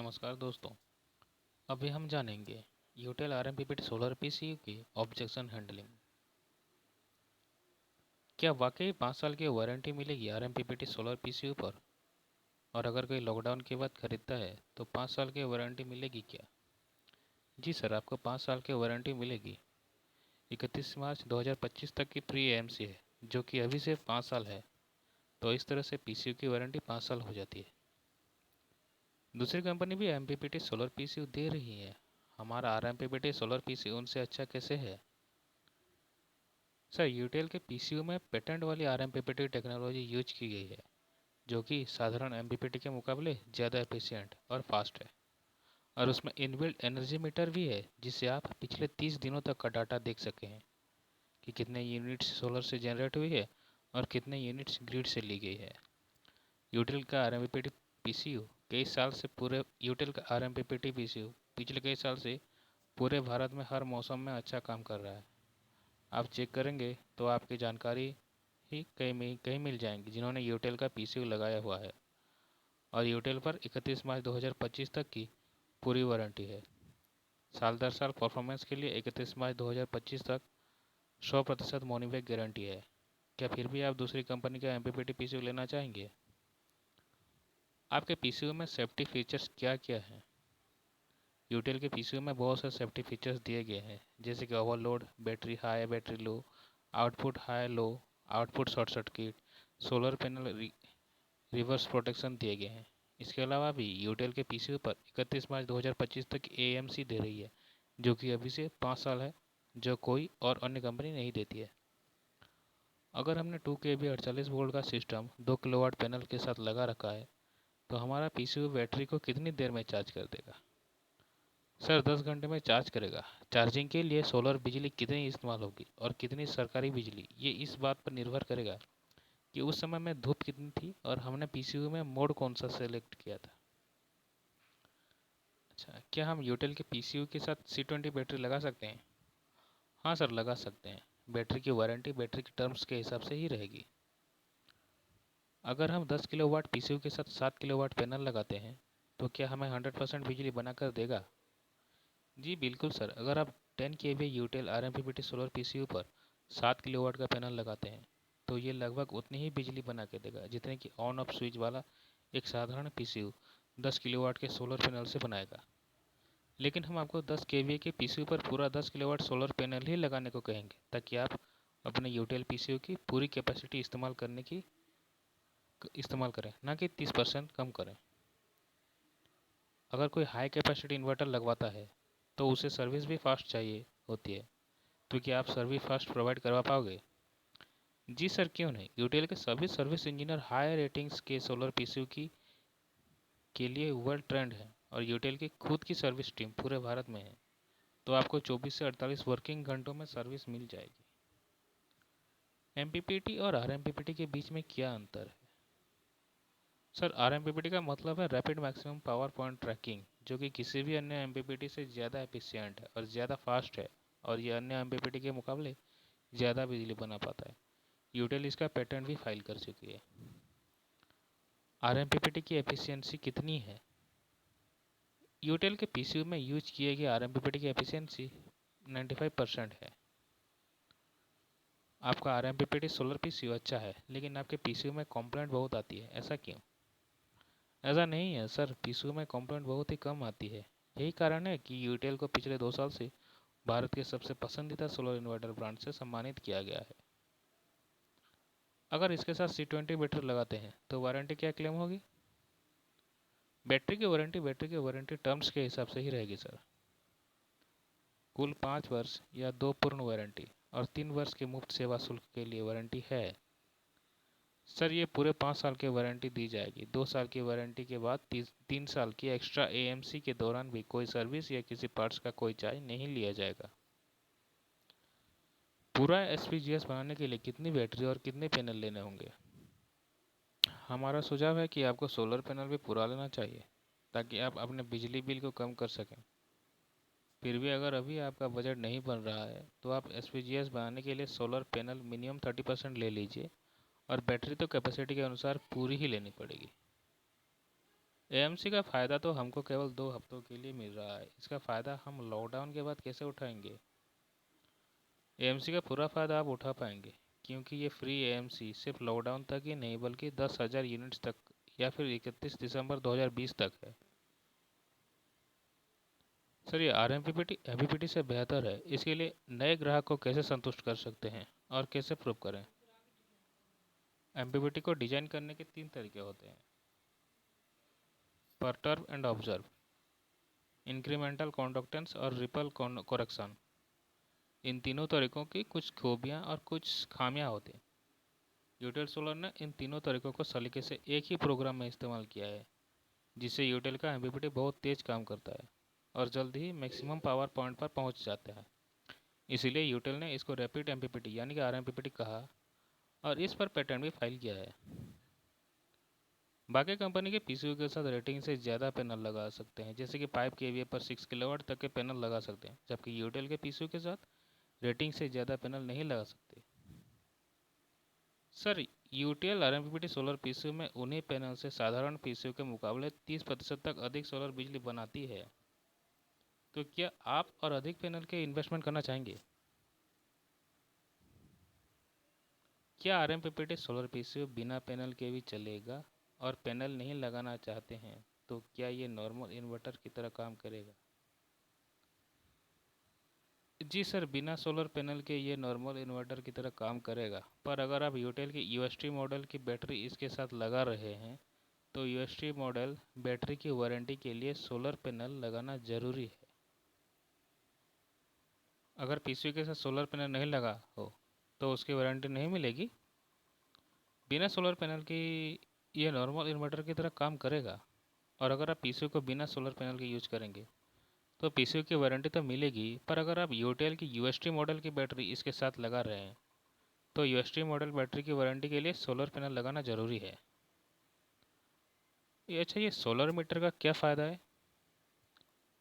नमस्कार दोस्तों। अभी हम जानेंगे यूटेल आरएमपीपीटी सोलर पीसीयू की ऑब्जेक्शन हैंडलिंग। क्या वाकई 5 साल की वारंटी मिलेगी आरएमपीपीटी सोलर पीसीयू पर? और अगर कोई लॉकडाउन के बाद खरीदता है तो 5 साल की वारंटी मिलेगी क्या? जी सर, आपको 5 साल की वारंटी मिलेगी। 31 मार्च 2025 तक की प्री एएमसी है, जो कि अभी से 5 साल है। तो इस तरह से पीसीयू की वारंटी 5 साल हो जाती है। दूसरी कंपनी भी एमपीपीटी सोलर पीसीयू दे रही है। हमारा आरएमपीपीटी सोलर पीसीयू उनसे अच्छा कैसे है? सर, यूटेल के पीसीयू में पेटेंट वाली आरएमपीपीटी टेक्नोलॉजी यूज की गई है, जो कि साधारण एमपीपीटी के मुकाबले ज़्यादा एफिशिएंट और फास्ट है। और उसमें इनबिल्ट एनर्जी मीटर भी है, जिससे आप पिछले 30 दिनों तक का डाटा देख सके हैं कि कितने यूनिट्स सोलर से जनरेट हुई है और कितने यूनिट्स ग्रिड से ली गई है। यूटेल का आरएमपीपीटी पीसीयू कई साल से पूरे यूटेल का आरएमपीपीटी पीसीयू पिछले कई साल से पूरे भारत में हर मौसम में अच्छा काम कर रहा है। आप चेक करेंगे तो आपकी जानकारी ही कहीं मिल जाएंगी जिन्होंने यूटेल का पीसीयू लगाया हुआ है। और यूटेल पर 31 मार्च 2025 तक की पूरी वारंटी है। साल दर साल परफॉर्मेंस के लिए 31 मार्च 2025 तक 100% मनी बैक गारंटी है। क्या फिर भी आप दूसरी कंपनी का एमपीपीटी पीसीयू लेना चाहेंगे? आपके पीसीयू में सेफ्टी फीचर्स क्या क्या हैं? यूटेल के पीसीयू में बहुत से सेफ्टी फीचर्स दिए गए हैं, जैसे कि overload, battery high battery low, output high low, output short circuit, solar panel reverse protection दिए गए हैं। इसके अलावा भी यूटेल के पीसीयू पर 31 मार्च 2025 तक एएमसी दे रही है, जो कि अभी से 5 साल है, जो कोई और अन्य कंपनी नहीं देती है। अगर हमने 2 kV 48 वोल्ट का सिस्टम 2 किलोवाट पैनल के साथ लगा रखा है, तो हमारा पीसीयू बैटरी को कितनी देर में चार्ज कर देगा? सर, 10 घंटे में चार्ज करेगा। चार्जिंग के लिए सोलर बिजली कितनी इस्तेमाल होगी और कितनी सरकारी बिजली, ये इस बात पर निर्भर करेगा कि उस समय में धूप कितनी थी और हमने पीसीयू में मोड कौन सा सेलेक्ट किया था। अच्छा, क्या हम यूटेल के पीसीयू के साथ C20 बैटरी लगा सकते हैं? हाँ सर, लगा सकते हैं। बैटरी की वारंटी बैटरी के टर्म्स के हिसाब से ही रहेगी। अगर हम 10 किलोवाट पीसीयू के साथ 7 किलोवाट पैनल लगाते हैं, तो क्या हमें 100% बिजली बनाकर देगा? जी बिल्कुल सर, अगर आप 10 kVA यूटेल आरएमपीपीटी सोलर पीसीयू पर 7 किलोवाट का पैनल लगाते हैं, तो ये लगभग उतनी ही बिजली बना के देगा जितने की ऑन ऑफ स्विच वाला एक साधारण पीसीयू 10 किलोवाट के सोलर पैनल से बनाएगा। लेकिन हम आपको 10 kVA के पीसीयू पर पूरा 10 किलोवाट सोलर पैनल ही लगाने को कहेंगे, ताकि आप अपने यूटेल पीसीयू की पूरी कैपेसिटी इस्तेमाल करें, ना कि 30% कम करें। अगर कोई हाई कैपेसिटी इन्वर्टर लगवाता है, तो उसे सर्विस भी फास्ट चाहिए होती है, तो क्या आप सर्विस फास्ट प्रोवाइड करवा पाओगे? जी सर, क्यों नहीं। यूटेल के सभी सर्विस इंजीनियर हाई रेटिंग्स के सोलर पीसीयू की के लिए वर्ल्ड ट्रेंड है, और यूटेल की खुद की सर्विस टीम पूरे भारत में है, तो आपको 24 से 48 वर्किंग घंटों में सर्विस मिल जाएगी। एमपीपीटी और आरएमपीपीटी के बीच में क्या अंतर है? सर, आरएमपीपीटी का मतलब है rapid maximum power point tracking, जो कि किसी भी अन्य एमपीपीटी से ज़्यादा एफिशिएंट है और ज़्यादा फास्ट है, और ये अन्य एमपीपीटी के मुकाबले ज़्यादा बिजली बना पाता है। यूटेल इसका पेटेंट भी फाइल कर चुकी है। आरएमपीपीटी की एफिशिएंसी कितनी है? यूटेल के पीसीयू में यूज किए गए आरएमपीपीटी की एफिशिएंसी 95% है। आपका आरएमपीपीटी सोलर पीसीयू अच्छा है, लेकिन आपके पीसीयू में कंप्लेंट बहुत आती है, ऐसा क्यों? ऐसा नहीं है सर, पीसीयू में कंप्लेंट बहुत ही कम आती है। यही कारण है कि यूटेल को पिछले 2 साल से भारत के सबसे पसंदीदा सोलर इन्वर्टर ब्रांड से सम्मानित किया गया है। अगर इसके साथ C20 बैटरी लगाते हैं, तो वारंटी क्या क्लेम होगी? बैटरी की वारंटी टर्म्स के हिसाब से ही रहेगी सर। कुल 5 वर्ष या 2 पूर्ण वारंटी और 3 वर्ष के मुफ्त सेवा शुल्क के लिए वारंटी है। सर, ये पूरे 5 साल की वारंटी दी जाएगी। 2 साल की वारंटी के बाद 3 साल की एक्स्ट्रा एएमसी के दौरान भी कोई सर्विस या किसी पार्ट्स का कोई चार्ज नहीं लिया जाएगा। पूरा एसपीजीएस बनाने के लिए कितनी बैटरी और कितने पैनल लेने होंगे? हमारा सुझाव है कि आपको सोलर पैनल भी पूरा लेना चाहिए, ताकि आप अपने बिजली बिल को कम कर सकें। फिर भी अगर अभी आपका बजट नहीं बन रहा है, तो आप एसपीजीएस बनाने के लिए सोलर पैनल मिनिमम 30% ले लीजिए, और बैटरी तो कैपेसिटी के अनुसार पूरी ही लेनी पड़ेगी। एएमसी का फ़ायदा तो हमको केवल 2 हफ्तों के लिए मिल रहा है। इसका फ़ायदा हम लॉकडाउन के बाद कैसे उठाएंगे? एएमसी का पूरा फ़ायदा आप उठा पाएंगे, क्योंकि ये फ्री एएमसी सिर्फ लॉकडाउन तक ही नहीं बल्कि 10,000 यूनिट्स तक या फिर 31 दिसंबर 2020 तक है। सर, ये R M P P T से बेहतर है। इसके लिए नए ग्राहक को कैसे संतुष्ट कर सकते हैं और कैसे प्रूव करें? एमपीपीटी को डिजाइन करने के 3 तरीके होते हैं: परटर्ब एंड ऑब्जर्व, इंक्रीमेंटल कॉन्डक्टेंस और रिपल करेक्शन। इन तीनों तरीकों की कुछ खूबियां और कुछ खामियां होती हैं। यूटेल सोलर ने इन तीनों तरीकों को सलीके से एक ही प्रोग्राम में इस्तेमाल किया है, जिससे यूटेल का एमपीपीटी बहुत तेज काम करता है और जल्द ही मैक्सिमम पावर पॉइंट पर पहुंच जाता है। इसीलिए यूटेल ने इसको रैपिड एमपीपीटी यानी कि आरएमपीपीटी कहा और इस पर पेटेंट भी फाइल किया है। बाकी कंपनी के पीसीयू के साथ रेटिंग से ज़्यादा पैनल लगा सकते हैं, जैसे कि 5 केवीए पर 6 किलोवाट तक के पैनल लगा सकते हैं, जबकि यूटेल के पीसीयू के साथ रेटिंग से ज़्यादा पैनल नहीं लगा सकते। सर, यूटीएल आरएमपीपीटी सोलर पीसीयू में उन्हीं पैनल से साधारण पीसीयू के मुकाबले 30% तक अधिक सोलर बिजली बनाती है। तो क्या आप और अधिक पैनल के इन्वेस्टमेंट करना चाहेंगे? क्या आरएमपीपीटी सोलर पीसीयू बिना पैनल के भी चलेगा? और पैनल नहीं लगाना चाहते हैं तो क्या ये नॉर्मल इन्वर्टर की तरह काम करेगा? जी सर, बिना सोलर पैनल के ये नॉर्मल इन्वर्टर की तरह काम करेगा, पर अगर आप यूटेल की यूएसटी मॉडल की बैटरी इसके साथ लगा रहे हैं तो यूएसटी मॉडल बैटरी की वारंटी के लिए सोलर पैनल लगाना जरूरी है। अगर पीसीयू के साथ सोलर पैनल नहीं लगा हो तो उसकी वारंटी नहीं मिलेगी। बिना सोलर पैनल की ये नॉर्मल इन्वर्टर की तरह काम करेगा, और अगर आप पीसीयू को बिना सोलर पैनल के यूज करेंगे तो पीसीयू की वारंटी तो मिलेगी, पर अगर आप यूटेल की यूएसटी मॉडल की बैटरी इसके साथ लगा रहे हैं तो यूएसटी मॉडल बैटरी की वारंटी के लिए सोलर पैनल लगाना ज़रूरी है। अच्छा, ये सोलर मीटर का क्या फ़ायदा है?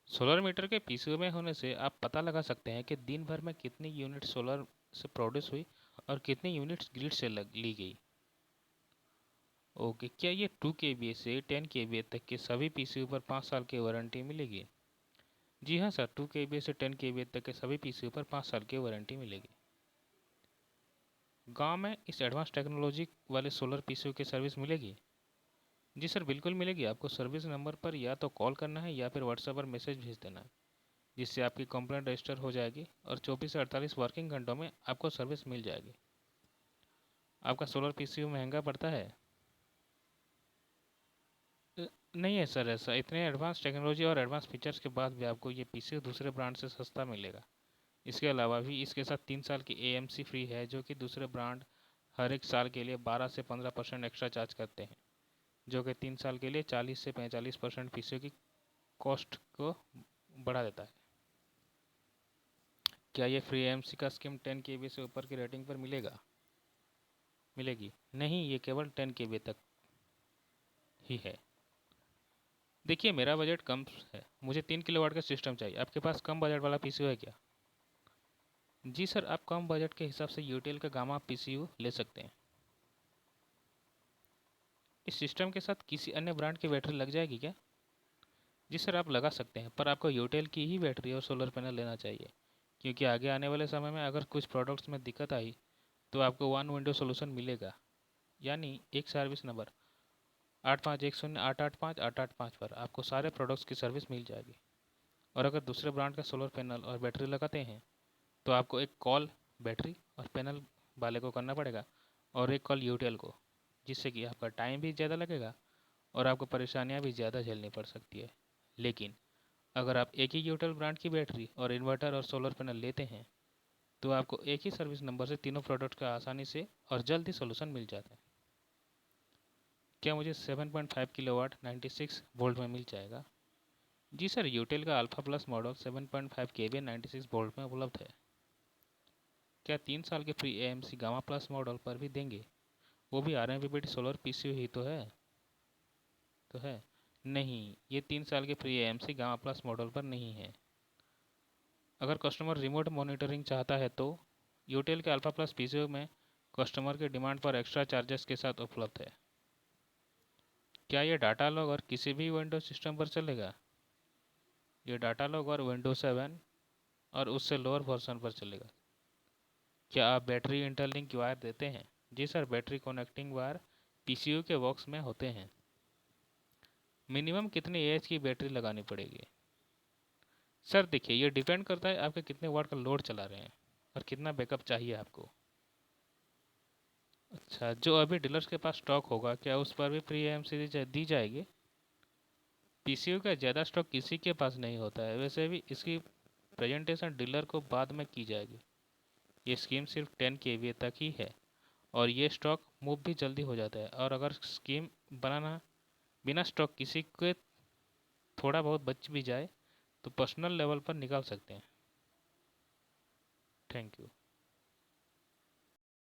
सोलर मीटर के पीसीयू में होने से आप पता लगा सकते हैं कि दिन भर में कितनी यूनिट सोलर से प्रोड्यूस हुई और कितनी यूनिट्स ग्रिड से ली गई। ओके, क्या ये 2 केवीए से 10 केवीए तक के सभी पीसीयू पर 5 साल की वारंटी मिलेगी? जी हाँ सर, 2 केवीए से 10 केवीए तक के सभी पीसीयू पर 5 साल की वारंटी मिलेगी। गांव में इस एडवांस टेक्नोलॉजी वाले सोलर पीसीयू की सर्विस मिलेगी? जी सर, बिल्कुल मिलेगी। आपको सर्विस नंबर पर या तो कॉल करना है या फिर व्हाट्सएप पर मैसेज भेज देना है, जिससे आपकी कंप्लेंट रजिस्टर हो जाएगी और 24 से 48 वर्किंग घंटों में आपको सर्विस मिल जाएगी। आपका सोलर पीसीयू महंगा पड़ता है? नहीं है सर, ऐसा इतने एडवांस टेक्नोलॉजी और एडवांस फीचर्स के बाद भी आपको ये पीसीयू दूसरे ब्रांड से सस्ता मिलेगा। इसके अलावा भी इसके साथ 3 साल की एएमसी फ्री है, जो कि दूसरे ब्रांड हर एक साल के लिए 12 से 15% एक्स्ट्रा चार्ज करते हैं, जो कि 3 साल के लिए 40 से 45% पीसीयू की कॉस्ट को बढ़ा देता है। क्या ये फ्री एएमसी का स्कीम 10 केवी से ऊपर की रेटिंग पर मिलेगी? नहीं, ये केवल 10 केवी तक ही है। देखिए, मेरा बजट कम है, मुझे 3 किलोवाट का सिस्टम चाहिए। आपके पास कम बजट वाला पीसीयू है क्या? जी सर, आप कम बजट के हिसाब से यूटेल का गामा पीसीयू ले सकते हैं। इस सिस्टम के साथ किसी अन्य ब्रांड की बैटरी लग जाएगी क्या? जी सर, आप लगा सकते हैं, पर आपको यूटेल की ही बैटरी और सोलर पैनल लेना चाहिए, क्योंकि आगे आने वाले समय में अगर कुछ प्रोडक्ट्स में दिक्कत आई तो आपको वन विंडो सोल्यूशन मिलेगा, यानी एक सर्विस नंबर 8510885885 पर आपको सारे प्रोडक्ट्स की सर्विस मिल जाएगी। और अगर दूसरे ब्रांड का सोलर पैनल और बैटरी लगाते हैं तो आपको एक कॉल बैटरी और पैनल वाले को करना पड़ेगा और एक कॉल यूटेल को, जिससे कि आपका टाइम भी ज़्यादा लगेगा और आपको परेशानियां भी ज़्यादा झेलनी पड़ सकती है। लेकिन अगर आप एक ही यूटेल ब्रांड की बैटरी और इन्वर्टर और सोलर पैनल लेते हैं तो आपको एक ही सर्विस नंबर से तीनों प्रोडक्ट का आसानी से और जल्द ही सोल्यूशन मिल जाता है। क्या मुझे 7.5 किलोवाट 96 वोल्ट में मिल जाएगा? जी सर, यूटेल का alpha plus model 7.5 KVA 96 volt में उपलब्ध है। क्या 3 साल के free AMC gamma plus model पर भी देंगे? वो भी आरएमपीपीटी सोलर पीसीयू ही तो है। नहीं, ये 3 साल के free AMC gamma plus model पर नहीं है। अगर कस्टमर रिमोट मॉनिटरिंग चाहता है तो यूटेल के अल्फा प्लस पीसीयू में कस्टमर के डिमांड पर एक्स्ट्रा चार्जेस के साथ उपलब्ध है। क्या ये डाटा लॉग और किसी भी विंडोज सिस्टम पर चलेगा? ये डाटा लॉग और विंडोज 7 और उससे लोअर वर्जन पर चलेगा। क्या आप बैटरी इंटरलिंक वायर देते हैं? जी sir, battery connecting wire PCU के बॉक्स में होते हैं। मिनिमम कितनी एएच की बैटरी लगानी पड़ेगी? सर देखिए, ये डिपेंड करता है आपके कितने वाट का लोड चला रहे हैं और कितना बैकअप चाहिए आपको। अच्छा, जो अभी डीलर्स के पास स्टॉक होगा क्या उस पर भी फ्री एम सीरीज दी जाएगी? पीसीयू का ज़्यादा स्टॉक किसी के पास नहीं होता है, वैसे भी इसकी प्रेजेंटेशन डीलर को बाद में की जाएगी। ये स्कीम सिर्फ 10 केवीए तक ही है और ये स्टॉक मूव भी जल्दी हो जाता है, और अगर स्कीम बनाना बिना स्टॉक किसी के थोड़ा बहुत बच भी जाए तो पर्सनल लेवल पर निकाल सकते हैं। Thank you.